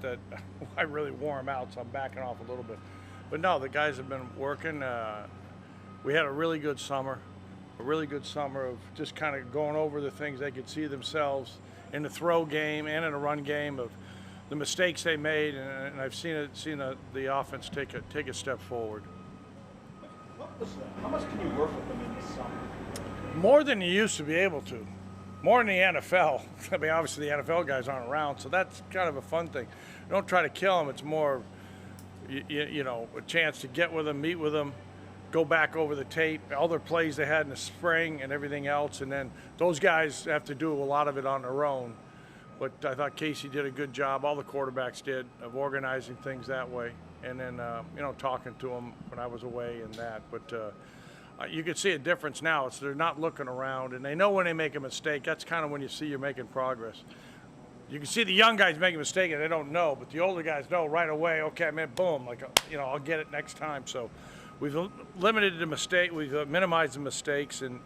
that I really wore him out, so I'm backing off a little bit. But no, the guys have been working. We had a really good summer of just kind of going over the things they could see themselves in the throw game and in the run game, of the mistakes they made, and I've seen the offense take a step forward. How much can you work with them in this summer? More than you used to be able to. More in the NFL. I mean, obviously the NFL guys aren't around, so that's kind of a fun thing. Don't try to kill them. It's more, you know, a chance to get with them, meet with them, go back over the tape, all their plays they had in the spring and everything else, and then those guys have to do a lot of it on their own. But I thought Casey did a good job, all the quarterbacks did, of organizing things that way. And then, you know, talking to them when I was away and that. But you can see a difference now. They're not looking around, and they know when they make a mistake. That's kind of when you see you're making progress. You can see the young guys make a mistake and they don't know, but the older guys know right away, okay, man, boom, like, you know, I'll get it next time. So we've limited the mistake, we've minimized the mistakes and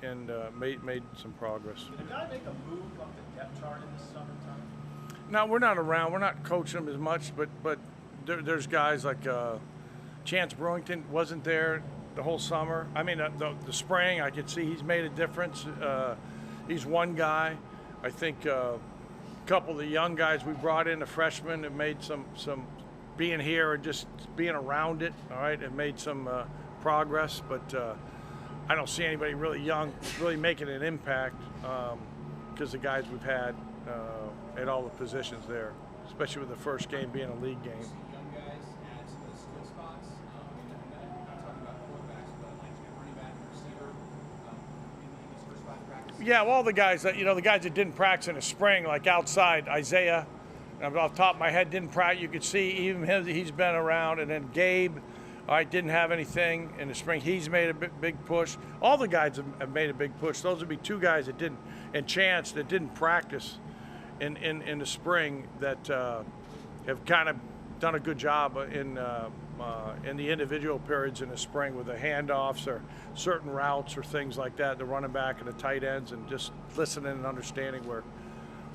made some progress. Did a guy make a move up the depth chart in the summertime? No, we're not around. We're not coaching them as much, but there's guys like Chance Brewington wasn't there the whole summer. I mean, the spring, I could see he's made a difference. He's one guy. I think a couple of the young guys we brought in, the freshmen, have made some being here and just being around it, all right, have made some progress. But I don't see anybody really young really making an impact because the guys we've had at all the positions there, especially with the first game being a league game. Yeah, well, the guys that the guys that didn't practice in the spring, like outside Isaiah, off the top of my head, didn't practice. You could see even him; he's been around. And then Gabe, all right, didn't have anything in the spring. He's made a big push. All the guys have made a big push. Those would be two guys that didn't, and Chance that didn't practice in the spring that have kind of done a good job in the individual periods in the spring with the handoffs or certain routes or things like that, the running back and the tight ends, and just listening and understanding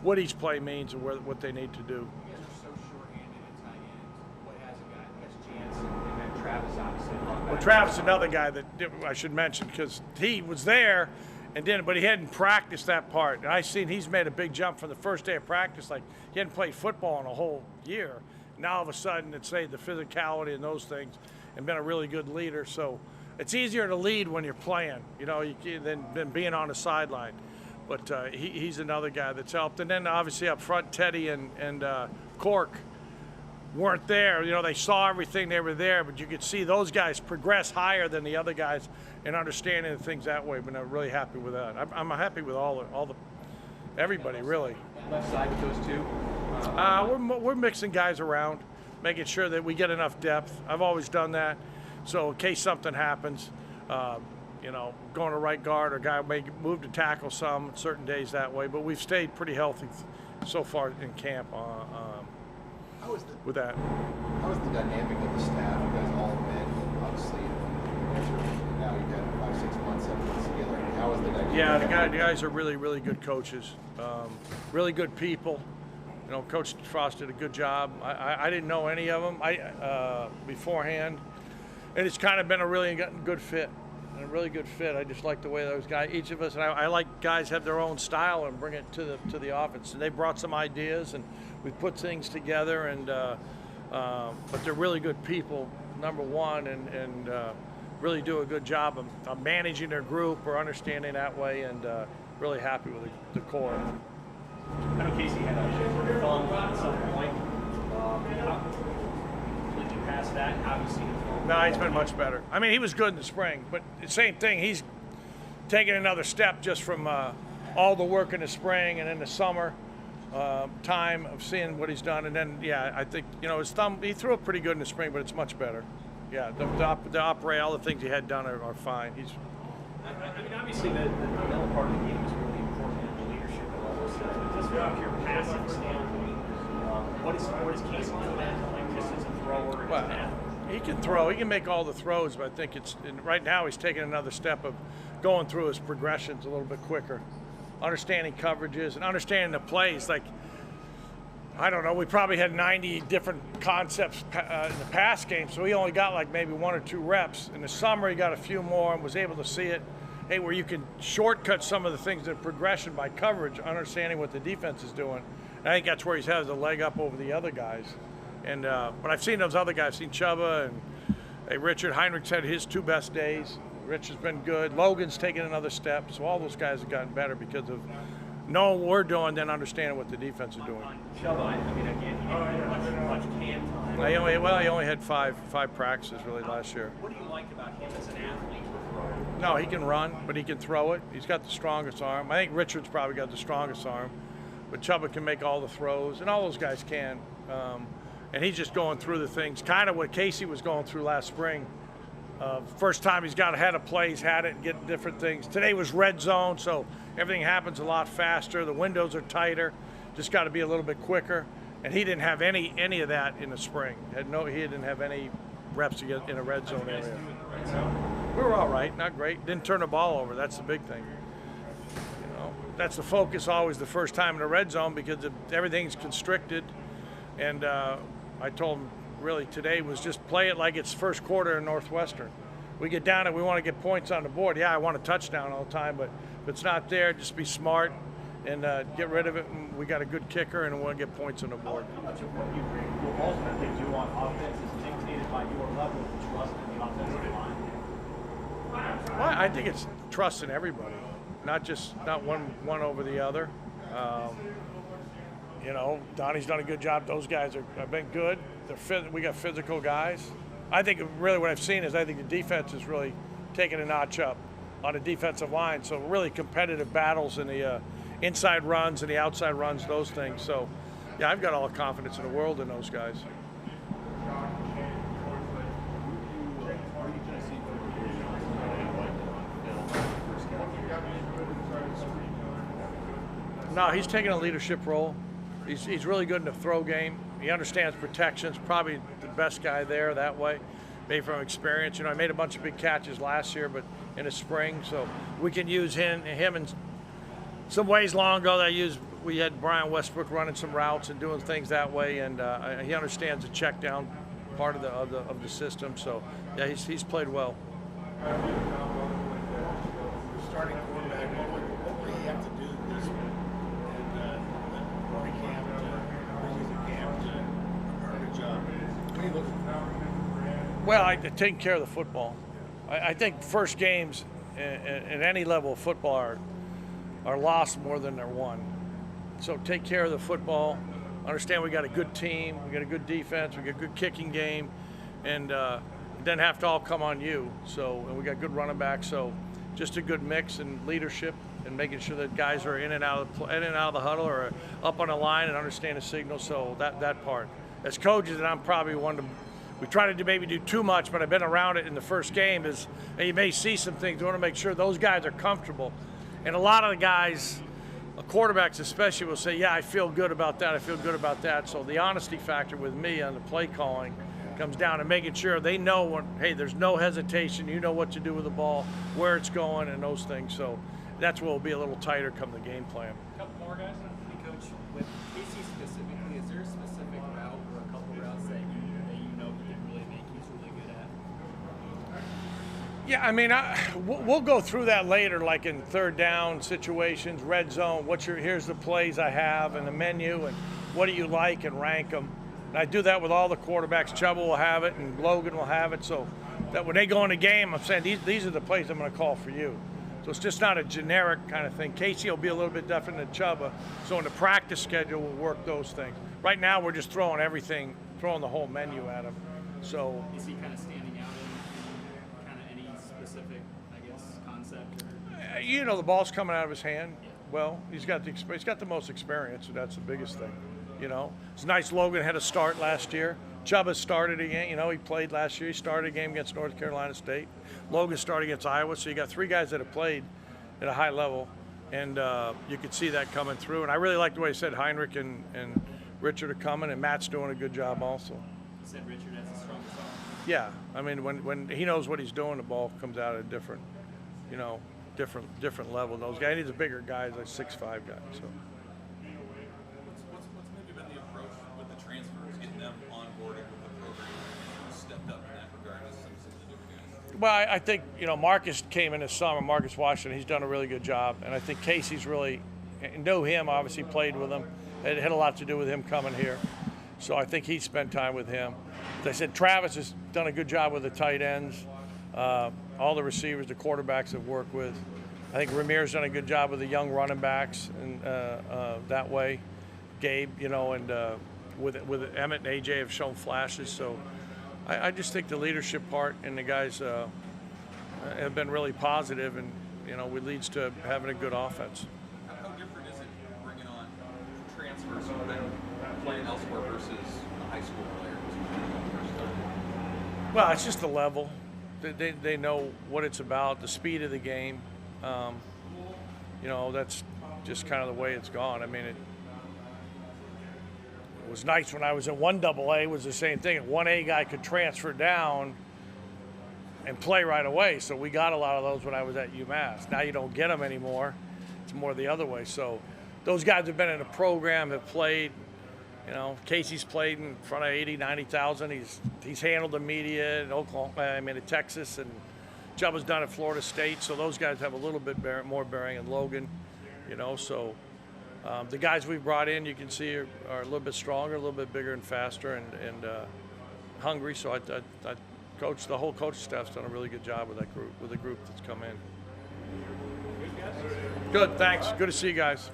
what each play means and what they need to do. You guys are so short-handed at tight end. What has a guy? That's Chance and then Travis, obviously. Well, Travis, another guy that I should mention because he was there and didn't, but he hadn't practiced that part. And I seen he's made a big jump from the first day of practice. Like he hadn't played football in a whole year. Now all of a sudden it's the physicality and those things, and been a really good leader. So it's easier to lead when you're playing, than being on the sideline. But he's another guy that's helped. And then obviously up front, Teddy and Cork weren't there. They saw everything, they were there, but you could see those guys progress higher than the other guys in understanding the things that way. But I'm really happy with that. I'm happy with everybody really. Left side with those two. We're mixing guys around, making sure that we get enough depth. I've always done that. So in case something happens, going to right guard, or guy may move to tackle some certain days that way. But we've stayed pretty healthy so far in camp with that. How is the dynamic of the staff? You guys all met, obviously. Now you've had 5, 6 months, 7 months together. How is the dynamic? Yeah, the guys are really, really good coaches, really good people. Coach Frost did a good job. I didn't know any of them beforehand, and it's kind of been a really good fit. And a really good fit. I just like the way those guys, each of us, and I like guys have their own style and bring it to the offense. And they brought some ideas, and we put things together. And but they're really good people, number one, and really do a good job of managing their group or understanding that way. And really happy with the core. I know Casey had a thumb at some point. Completely past that, obviously. No, he's been much better. I mean, he was good in the spring, but the same thing. He's taken another step just from all the work in the spring and in the summer time of seeing what he's done. And then, yeah, I think his thumb. He threw it pretty good in the spring, but it's much better. Yeah, the operate, all the things he had done are fine. I mean, obviously the middle part of the game is really important in the leadership and all those things. But just from your passing standpoint, what is Casey doing like just as a thrower? Well, he can throw. He can make all the throws, but I think right now he's taking another step of going through his progressions a little bit quicker, understanding coverages and understanding the plays. Like I don't know, we probably had 90 different concepts in the pass game, so he only got like maybe 1 or 2 reps. In the summer, he got a few more and was able to see it. Hey, where you can shortcut some of the things in progression by coverage, understanding what the defense is doing. And I think that's where he's had a leg up over the other guys. And but I've seen those other guys. I've seen Chuba and hey, Richard Heinrich's had his 2 best days. Rich has been good. Logan's taken another step. So all those guys have gotten better because of knowing what we're doing, then understanding what the defense is doing. Chuba, I mean, again, he didn't get much can time. He only had five practices really last year. What do you like about him as an athlete? No, he can run, but he can throw it. He's got the strongest arm. I think Richard's probably got the strongest arm, but Chuba can make all the throws, and all those guys can. And he's just going through the things, kind of what Casey was going through last spring. First time he's got ahead of plays, had it, and getting different things. Today was red zone, so everything happens a lot faster. The windows are tighter. Just got to be a little bit quicker. And he didn't have any of that in the spring. He didn't have any reps to get in a red zone area. We were all right, not great. Didn't turn the ball over. That's the big thing. You know, that's the focus always the first time in the red zone because everything's constricted. And I told him really today was just play it like it's first quarter in Northwestern. We get down and we want to get points on the board. Yeah, I want a touchdown all the time, but if it's not there, just be smart and get rid of it. And we got a good kicker and we want to get points on the board. How much of what you will ultimately do on offense is dictated by your level of trust in the offensive line? Well, I think it's trust in everybody, not one over the other. You know, Donnie's done a good job. Those guys have been good. We got physical guys. I think really what I've seen is I think the defense is really taking a notch up on the defensive line. So really competitive battles in the inside runs and the outside runs, those things. So, yeah, I've got all the confidence in the world in those guys. No, he's taking a leadership role. He's really good in the throw game. He understands protections, probably the best guy there that way, maybe from experience. You know, I made a bunch of big catches last year, but in the spring, so we can use him in some ways. Long ago, we had Brian Westbrook running some routes and doing things that way, and he understands the check down part of the system. So, yeah, he's played well. Starting quarterback, what will he have to do this camp to earn a job? What are you looking for? Well, taking care of the football. I think first games at any level of football are lost more than they're won. So take care of the football. Understand we got a good team, we got a good defense, we got a good kicking game, and it doesn't have to all come on you. So, and we got good running backs. So just a good mix and leadership and making sure that guys are in and out of the huddle or up on the line and understand the signal. So that part. As coaches, and I'm probably one to. We try to maybe do too much, but I've been around it in the first game. And you may see some things. We want to make sure those guys are comfortable. And a lot of the guys, quarterbacks especially, will say, yeah, I feel good about that. I feel good about that. So the honesty factor with me on the play calling comes down to making sure they know when, hey, there's no hesitation. You know what to do with the ball, where it's going, and those things. So that's where we'll be a little tighter come the game plan. A couple more guys. Hey, Coach, with Casey specifically, is there a specific route or a couple routes that you know he can really make he's really good at? Yeah, I mean, we'll go through that later, like in third down situations, red zone. Here's the plays I have and the menu, and what do you like, and rank them. And I do that with all the quarterbacks. Chuba will have it, and Logan will have it. So that when they go in the game, I'm saying these are the plays I'm going to call for you. So it's just not a generic kind of thing. Casey will be a little bit different than Chuba. So in the practice schedule, we'll work those things. Right now, we're just throwing everything, throwing the whole menu at him. So is he kind of standing out in kind of any specific, I guess, concept? You know, the ball's coming out of his hand. Well, he's got the most experience, so that's the biggest thing. You know, it's nice. Logan had a start last year. Chuba started again. You know, he played last year. He started a game against North Carolina State. Logan started against Iowa. So you got 3 guys that have played at a high level, and you could see that coming through. And I really like the way he said Heinrich and Richard are coming, and Matt's doing a good job also. You said Richard has the strongest arm. Yeah, I mean, when he knows what he's doing, the ball comes out at a different level. Those guys, he needs a bigger guy, like 6'5" guy. So. What's maybe been the approach Well, I think, you know, Marcus came in this summer, Marcus Washington, he's done a really good job. And I think Casey's really, know him, obviously played with him. It had a lot to do with him coming here. So I think he spent time with him. As I said, Travis has done a good job with the tight ends. All the receivers, the quarterbacks have worked with. I think Ramir's done a good job with the young running backs and that way. Gabe, you know, and with Emmett and AJ have shown flashes. So I just think the leadership part and the guys have been really positive, and you know, it leads to having a good offense. How different is it bringing on transfers who've been playing elsewhere versus a high school player? Well, it's just the level. They know what it's about, the speed of the game. You know, that's just kind of the way it's gone. I mean, it was nice when I was in 1AA, was the same thing. A 1A guy could transfer down and play right away. So we got a lot of those when I was at UMass. Now you don't get them anymore. It's more the other way. So those guys have been in the program, have played. You know, Casey's played in front of 80, 90,000. He's handled the media in Oklahoma, in Texas, and Jubba's done at Florida State. So those guys have a little bit more bearing in Logan, you know. So the guys we've brought in, you can see, are a little bit stronger, a little bit bigger and faster, and hungry. So the whole coach staff's done a really good job with that group, with the group that's come in. Good, thanks. Good to see you guys.